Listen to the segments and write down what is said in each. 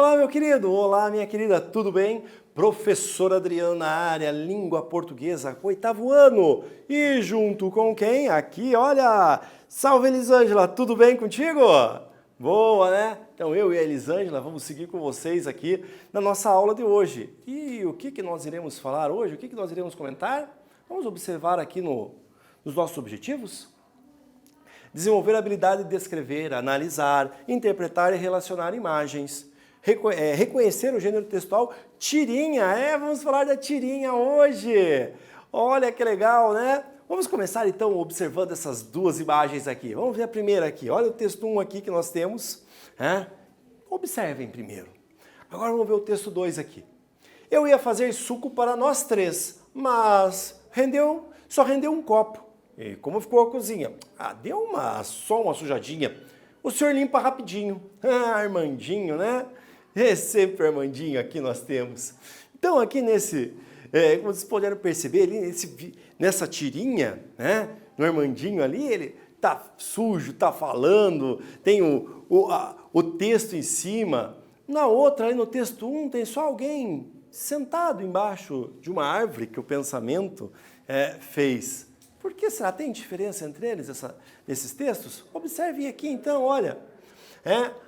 Olá, meu querido! Olá, minha querida! Tudo bem? Professora Adriana na área, língua portuguesa, 8º ano. E junto com quem? Aqui, olha! Salve, Elisângela! Tudo bem contigo? Boa, né? Então eu e a Elisângela vamos seguir com vocês aqui na nossa aula de hoje. E o que nós iremos falar hoje? O que nós iremos comentar? Vamos observar aqui nos nossos objetivos? Desenvolver a habilidade de descrever, analisar, interpretar e relacionar imagens. Reconhecer o gênero textual tirinha. Vamos falar da tirinha hoje. Olha que legal, né? Vamos começar então observando essas duas imagens aqui. Vamos ver a primeira aqui. Olha o texto 1 aqui que nós temos. Observem primeiro. Agora vamos ver o texto 2 aqui. Eu ia fazer suco para nós três, mas só rendeu um copo. E como ficou a cozinha? Deu só uma sujadinha. O senhor limpa rapidinho. Armandinho, né? Sempre Armandinho aqui nós temos. Então aqui como vocês puderam perceber, ali nessa tirinha, né? No Armandinho ali, ele tá sujo, tá falando, tem o texto em cima. Na outra, ali no texto 1, tem só alguém sentado embaixo de uma árvore que o pensamento fez. Por que será? Tem diferença entre eles, esses textos? Observem aqui então, olha.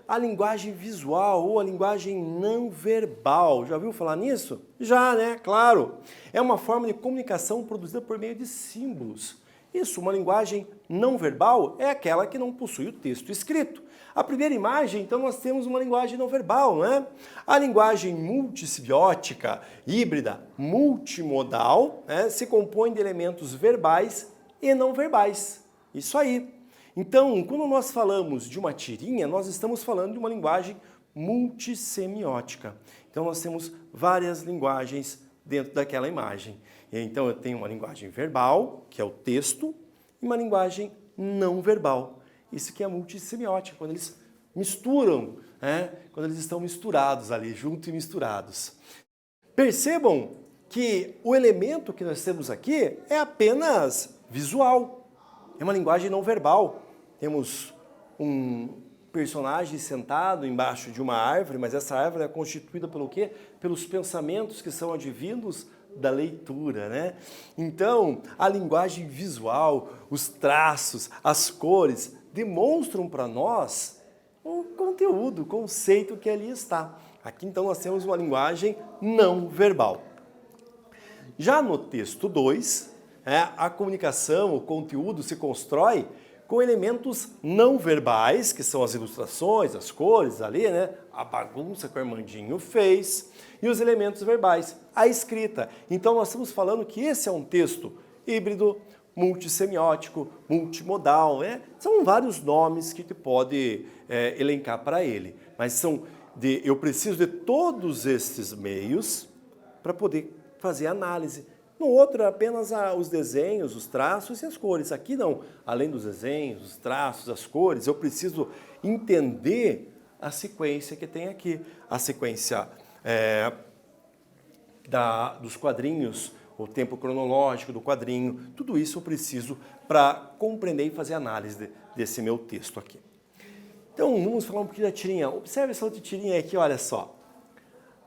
A linguagem visual ou a linguagem não verbal. Já ouviu falar nisso? Já, né? Claro. É uma forma de comunicação produzida por meio de símbolos. Isso, uma linguagem não verbal é aquela que não possui o texto escrito. A primeira imagem, então, nós temos uma linguagem não verbal, né? A linguagem multissimbiótica, híbrida, multimodal, se compõe de elementos verbais e não verbais. Isso aí. Então, quando nós falamos de uma tirinha, nós estamos falando de uma linguagem multissemiótica. Então, nós temos várias linguagens dentro daquela imagem. Então, eu tenho uma linguagem verbal, que é o texto, e uma linguagem não verbal. Isso que é multissemiótica, quando eles misturam, quando eles estão misturados ali, juntos e misturados. Percebam que o elemento que nós temos aqui é apenas visual. É uma linguagem não verbal. Temos um personagem sentado embaixo de uma árvore, mas essa árvore é constituída pelo quê? Pelos pensamentos que são advindos da leitura, né? Então, a linguagem visual, os traços, as cores, demonstram para nós o conteúdo, o conceito que ali está. Aqui, então, nós temos uma linguagem não verbal. Já no texto 2, a comunicação, o conteúdo se constrói com elementos não verbais, que são as ilustrações, as cores ali, né? A bagunça que o Armandinho fez, e os elementos verbais, a escrita. Então nós estamos falando que esse é um texto híbrido, multissemiótico, multimodal, São vários nomes que tu pode elencar para ele, mas eu preciso de todos esses meios para poder fazer análise. No outro, apenas os desenhos, os traços e as cores. Aqui não. Além dos desenhos, os traços, as cores, eu preciso entender a sequência que tem aqui. A sequência dos quadrinhos, o tempo cronológico do quadrinho. Tudo isso eu preciso para compreender e fazer análise desse meu texto aqui. Então, vamos falar um pouquinho da tirinha. Observe essa outra tirinha aqui, olha só.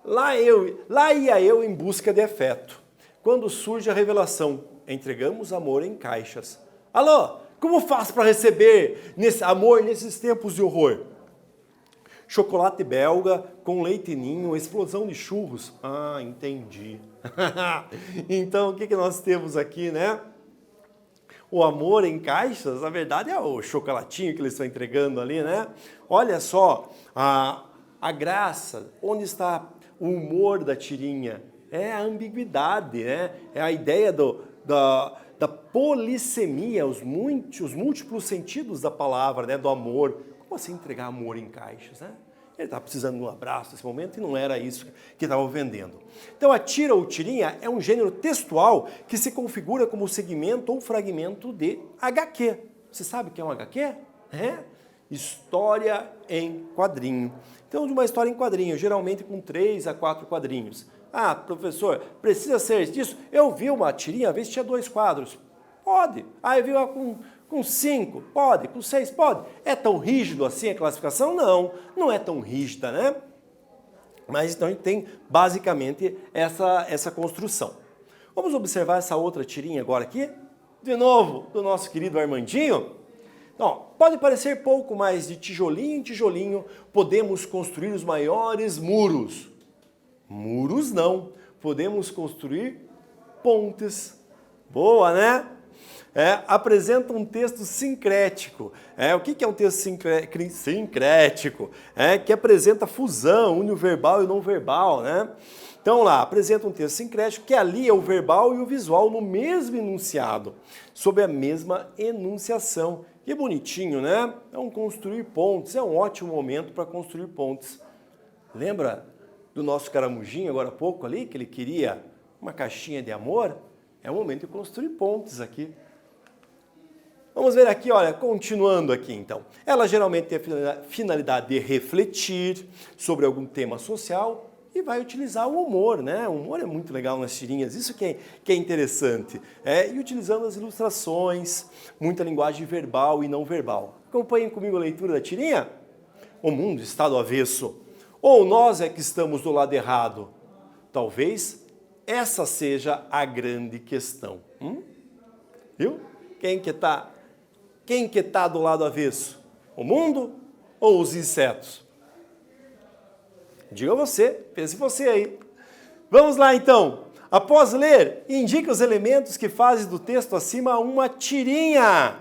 Lá ia eu em busca de afeto. Quando surge a revelação, entregamos amor em caixas. Alô, como faço para receber amor nesses tempos de horror? Chocolate belga com leite ninho, explosão de churros. Entendi. Então, o que nós temos aqui, né? O amor em caixas, na verdade, é o chocolatinho que eles estão entregando ali, né? Olha só, a graça, onde está o humor da tirinha? É a ambiguidade, É a ideia da polissemia, os múltiplos sentidos da palavra, do amor. Como assim entregar amor em caixas, Ele estava precisando de um abraço nesse momento e não era isso que estava vendendo. Então a tira ou tirinha é um gênero textual que se configura como segmento ou fragmento de HQ. Você sabe o que é um HQ? História em quadrinho. Então, de uma história em quadrinho, geralmente com 3 a 4 quadrinhos. Professor, precisa ser disso? Eu vi uma tirinha, às vezes tinha 2 quadros. Pode. Eu vi uma com 5? Pode. Com 6? Pode. É tão rígido assim a classificação? Não, não é tão rígida, Mas então a gente tem basicamente essa construção. Vamos observar essa outra tirinha agora aqui? De novo, do nosso querido Armandinho. Então, pode parecer pouco, mas de tijolinho em tijolinho podemos construir os maiores muros. Muros não, podemos construir pontes. Boa, né? Apresenta um texto sincrético. O que é um texto sincrético? Que apresenta fusão, une o verbal e o não verbal, né? Então lá, apresenta um texto sincrético que alia o verbal e o visual no mesmo enunciado, sob a mesma enunciação. Que bonitinho, né? Então, construir pontes é um ótimo momento para construir pontes. Lembra do nosso caramujinho agora há pouco ali, que ele queria uma caixinha de amor? É o momento de construir pontes aqui. Vamos ver aqui, olha, continuando aqui então. Ela geralmente tem a finalidade de refletir sobre algum tema social e vai utilizar o humor, né? O humor é muito legal nas tirinhas, isso que é interessante. E utilizando as ilustrações, muita linguagem verbal e não verbal. Acompanhem comigo a leitura da tirinha? O mundo está do avesso. Ou nós é que estamos do lado errado? Talvez essa seja a grande questão. Viu? Quem que tá do lado avesso? O mundo ou os insetos? Diga você, pense você aí. Vamos lá então. Após ler, indique os elementos que fazem do texto acima uma tirinha.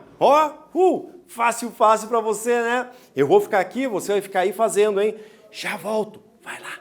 Fácil para você, né? Eu vou ficar aqui, você vai ficar aí fazendo, hein? Já volto. Vai lá.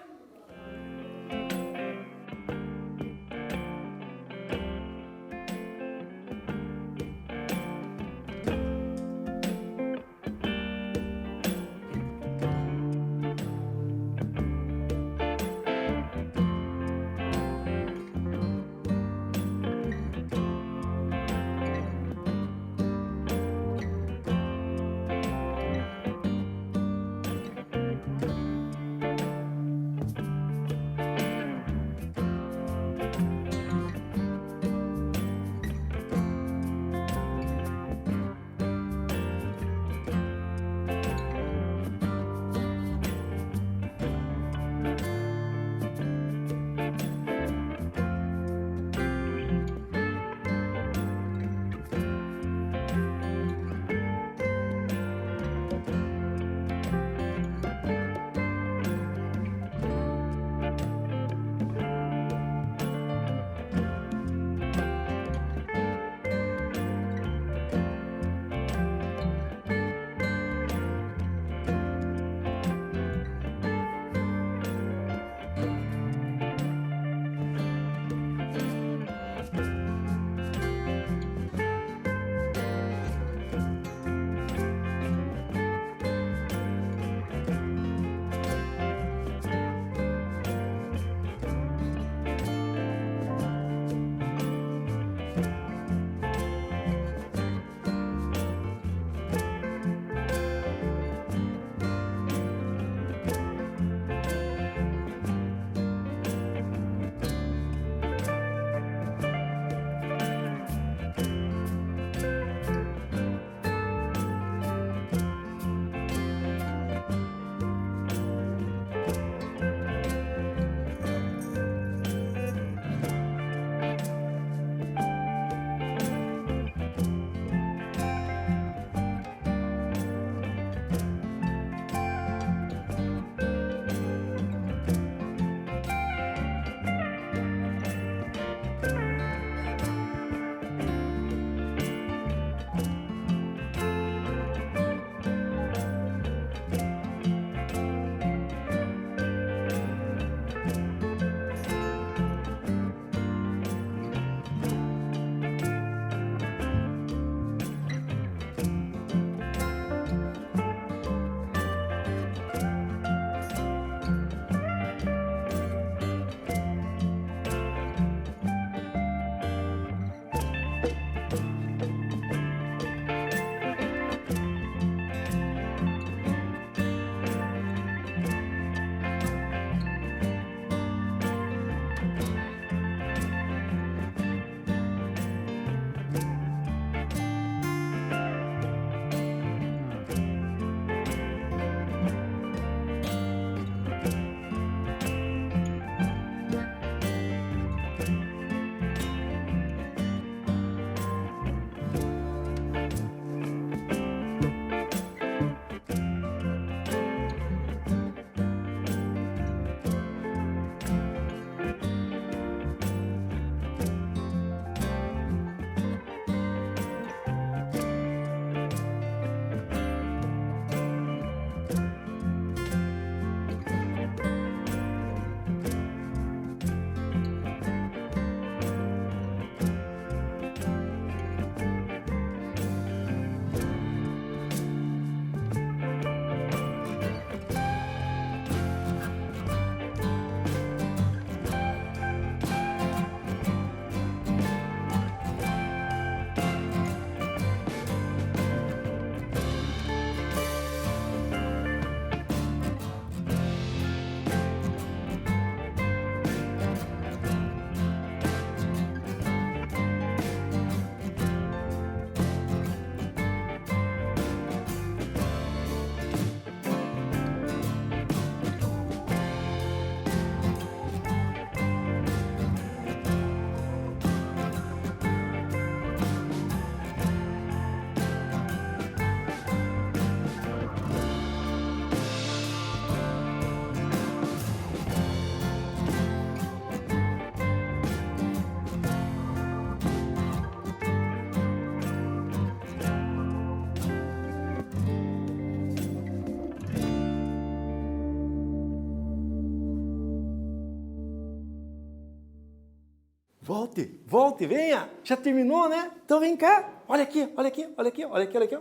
Volte, volte, venha. Já terminou, né? Então vem cá. Olha aqui, olha aqui, olha aqui, olha aqui, olha aqui.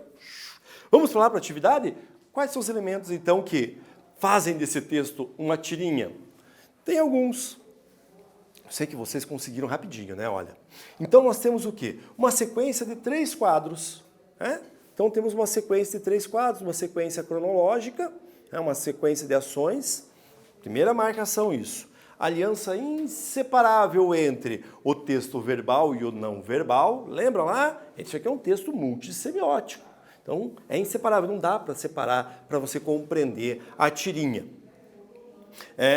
Vamos falar para a atividade? Quais são os elementos, então, que fazem desse texto uma tirinha? Tem alguns. Eu sei que vocês conseguiram rapidinho, né? Olha. Então nós temos o quê? Uma sequência de 3 quadros. Né? Então temos uma sequência de 3 quadros, uma sequência cronológica, né? Uma sequência de ações. Primeira marcação, isso. Aliança inseparável entre o texto verbal e o não verbal. Lembra lá? Esse aqui é um texto multissemiótico. Então, é inseparável, não dá para separar para você compreender a tirinha.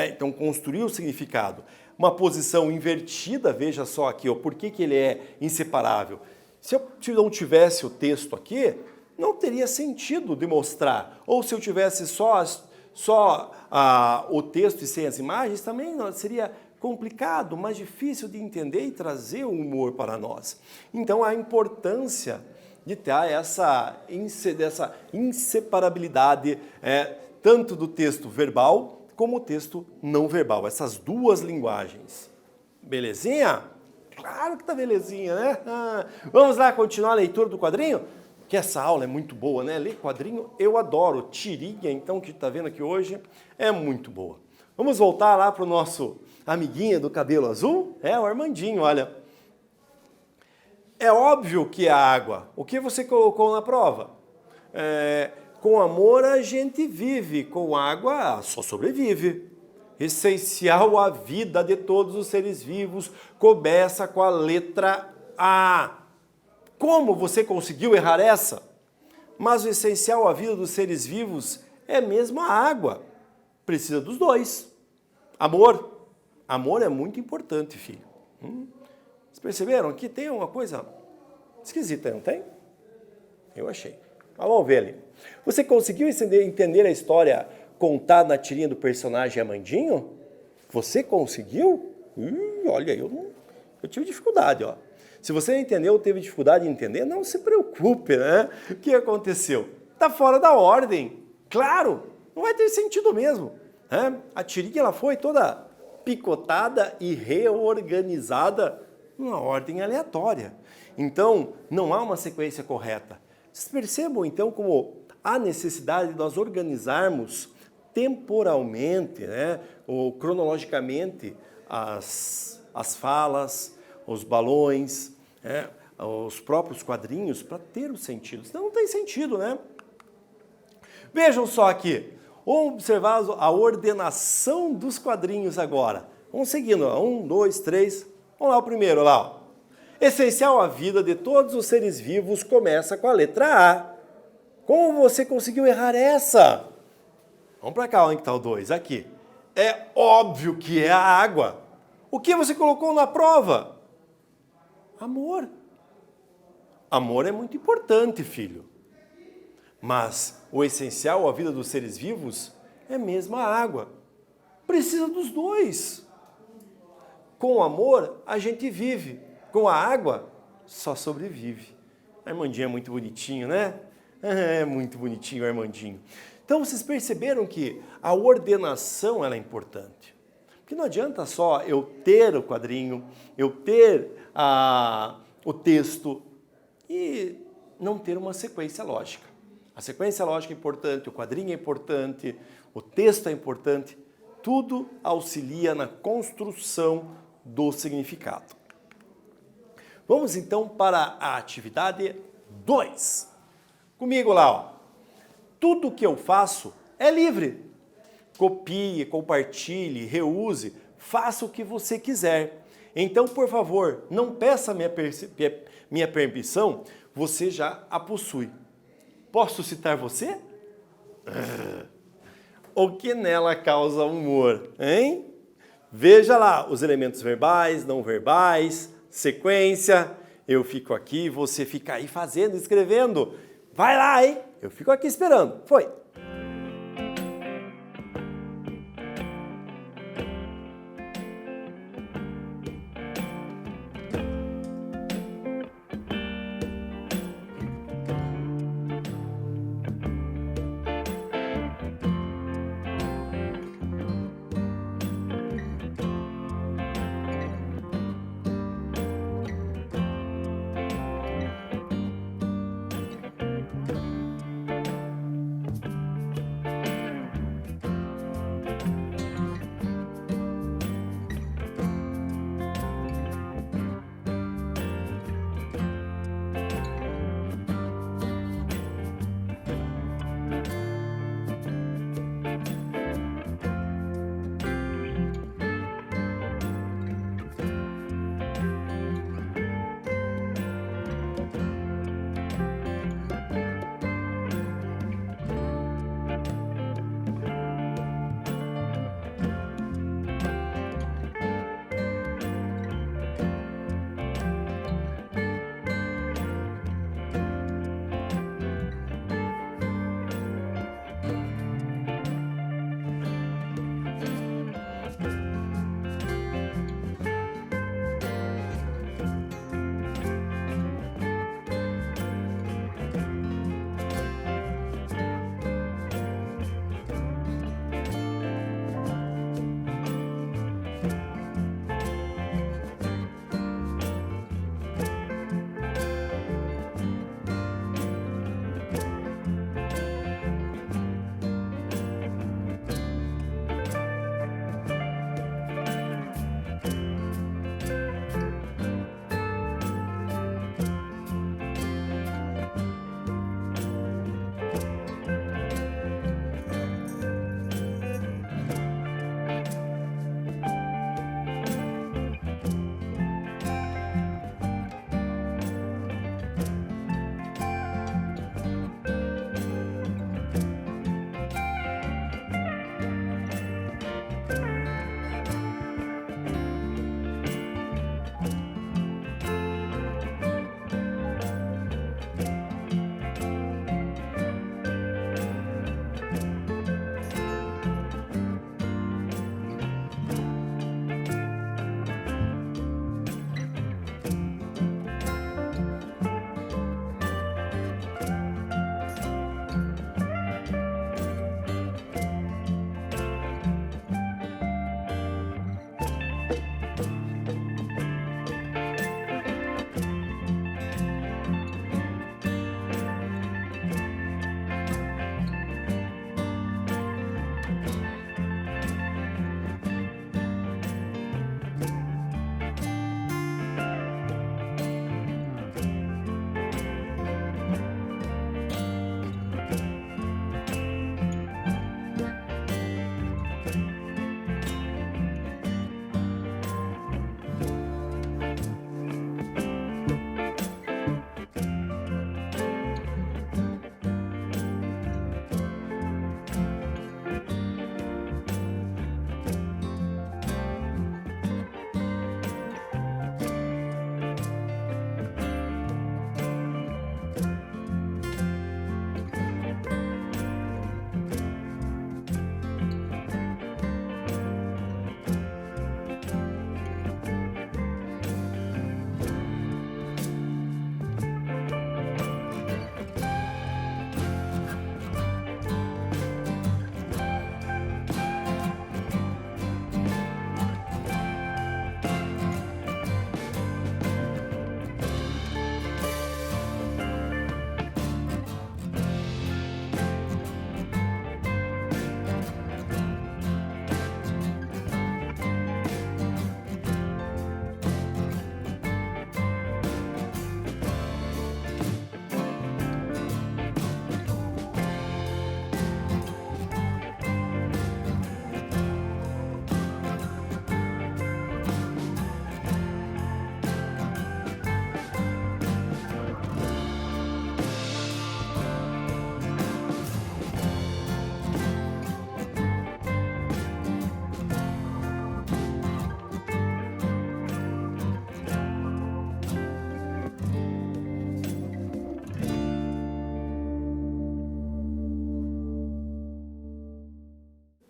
Então, construir o significado. Uma posição invertida, veja só aqui, ó, por que ele é inseparável? Se eu não tivesse o texto aqui, não teria sentido demonstrar. Ou se eu tivesse só o texto e sem as imagens, também seria complicado, mais difícil de entender e trazer o humor para nós. Então, a importância de ter essa inseparabilidade tanto do texto verbal como o texto não verbal, essas duas linguagens. Belezinha? Claro que tá belezinha, né? Vamos lá continuar a leitura do quadrinho? Que essa aula é muito boa, né? Ler quadrinho eu adoro. Tirinha, então, que está vendo aqui hoje, é muito boa. Vamos voltar lá para o nosso amiguinho do cabelo azul? O Armandinho, olha. É óbvio que é água. O que você colocou na prova? Com amor a gente vive, com água só sobrevive. Essencial à vida de todos os seres vivos começa com a letra A. Como você conseguiu errar essa? Mas o essencial à vida dos seres vivos é mesmo a água. Precisa dos dois. Amor. Amor é muito importante, filho. Vocês perceberam? Aqui tem uma coisa esquisita, não tem? Eu achei. Mas vamos ver ali. Você conseguiu entender a história contada na tirinha do personagem Armandinho? Você conseguiu? Olha, eu tive dificuldade, ó. Se você não entendeu ou teve dificuldade em entender, não se preocupe, né? O que aconteceu? Está fora da ordem. Claro, não vai ter sentido mesmo. Né? A tirinha ela foi toda picotada e reorganizada numa ordem aleatória. Então, não há uma sequência correta. Vocês percebam, então, como há necessidade de nós organizarmos temporalmente, né, ou cronologicamente, as falas, os balões, os próprios quadrinhos, para ter o sentido. Senão não tem sentido, né? Vejam só aqui. Vamos observar a ordenação dos quadrinhos agora. Vamos seguindo. 1, 2, 3. Vamos lá o primeiro, lá. Ó. Essencial à vida de todos os seres vivos começa com a letra A. Como você conseguiu errar essa? Vamos para cá, onde está o 2? Aqui. É óbvio que é a água. O que você colocou na prova? Amor. Amor é muito importante, filho. Mas o essencial à vida dos seres vivos é mesmo a água. Precisa dos dois. Com o amor, a gente vive. Com a água, só sobrevive. Armandinho é muito bonitinho, né? É muito bonitinho o Armandinho. Então, vocês perceberam que a ordenação ela é importante. Porque não adianta só eu ter o quadrinho, eu ter o texto e não ter uma sequência lógica. A sequência lógica é importante, o quadrinho é importante, o texto é importante. Tudo auxilia na construção do significado. Vamos então para a atividade 2. Comigo lá, ó. Tudo que eu faço é livre. Copie, compartilhe, reuse, faça o que você quiser. Então, por favor, não peça minha permissão, você já a possui. Posso citar você? O que nela causa humor, hein? Veja lá os elementos verbais, não verbais, sequência. Eu fico aqui, você fica aí fazendo, escrevendo. Vai lá, hein? Eu fico aqui esperando. Foi!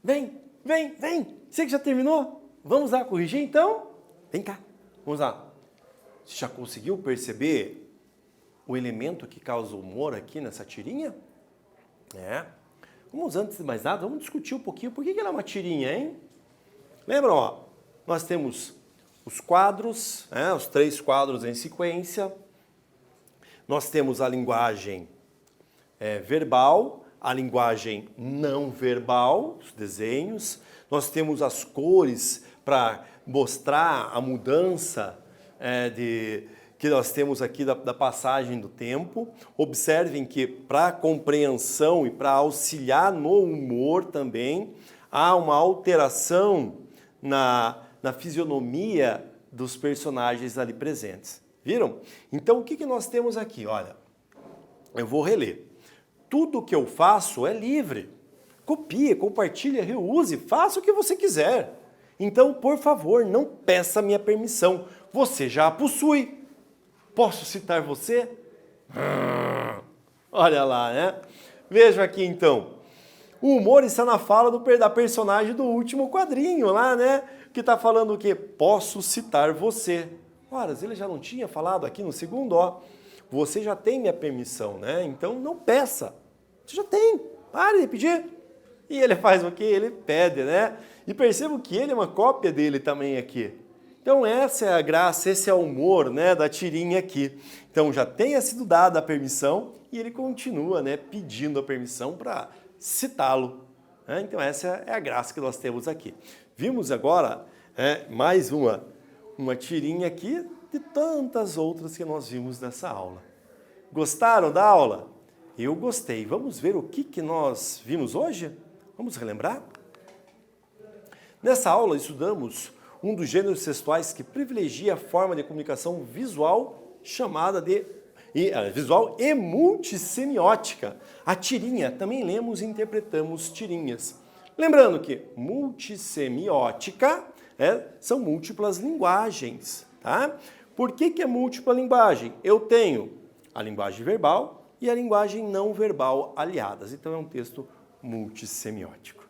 Vem, vem, vem. Você que já terminou? Vamos lá corrigir então? Vem cá, vamos lá. Você já conseguiu perceber o elemento que causa humor aqui nessa tirinha? Vamos, antes de mais nada, vamos discutir um pouquinho por que ela é uma tirinha, hein? Lembram, ó? Nós temos os quadros, os 3 quadros em sequência. Nós temos a linguagem verbal, a linguagem não verbal, os desenhos. Nós temos as cores para mostrar a mudança que nós temos aqui da passagem do tempo. Observem que para compreensão e para auxiliar no humor também, há uma alteração na fisionomia dos personagens ali presentes. Viram? Então, o que nós temos aqui? Olha, eu vou reler. Tudo que eu faço é livre. Copie, compartilhe, reuse, faça o que você quiser. Então, por favor, não peça minha permissão. Você já a possui. Posso citar você? Olha lá, né? Veja aqui, então. O humor está na fala da personagem do último quadrinho lá, né? Que está falando o quê? Posso citar você. Ora, ele já não tinha falado aqui no segundo, ó. Você já tem minha permissão, né? Então não peça. Você já tem. Pare de pedir. E ele faz o quê? Ele pede, né? E percebo que ele é uma cópia dele também aqui. Então essa é a graça, esse é o humor, né, da tirinha aqui. Então já tenha sido dada a permissão e ele continua, né, pedindo a permissão para citá-lo. Né? Então essa é a graça que nós temos aqui. Vimos agora mais uma tirinha aqui de tantas outras que nós vimos nessa aula. Gostaram da aula? Eu gostei. Vamos ver o que nós vimos hoje? Vamos relembrar? Nessa aula estudamos um dos gêneros textuais que privilegia a forma de comunicação visual chamada de visual e multissemiótica. A tirinha, também lemos e interpretamos tirinhas. Lembrando que multissemiótica são múltiplas linguagens, tá? Por que é múltipla linguagem? Eu tenho a linguagem verbal e a linguagem não verbal aliadas. Então é um texto multissemiótico.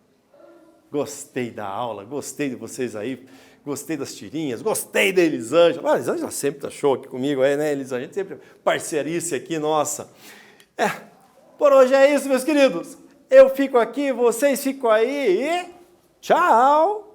Gostei da aula, gostei de vocês aí, gostei das tirinhas, gostei da Elisângela. A Elisângela sempre tá show aqui comigo, né, Elisângela? Sempre parceirice aqui, nossa. Por hoje é isso, meus queridos. Eu fico aqui, vocês ficam aí e tchau!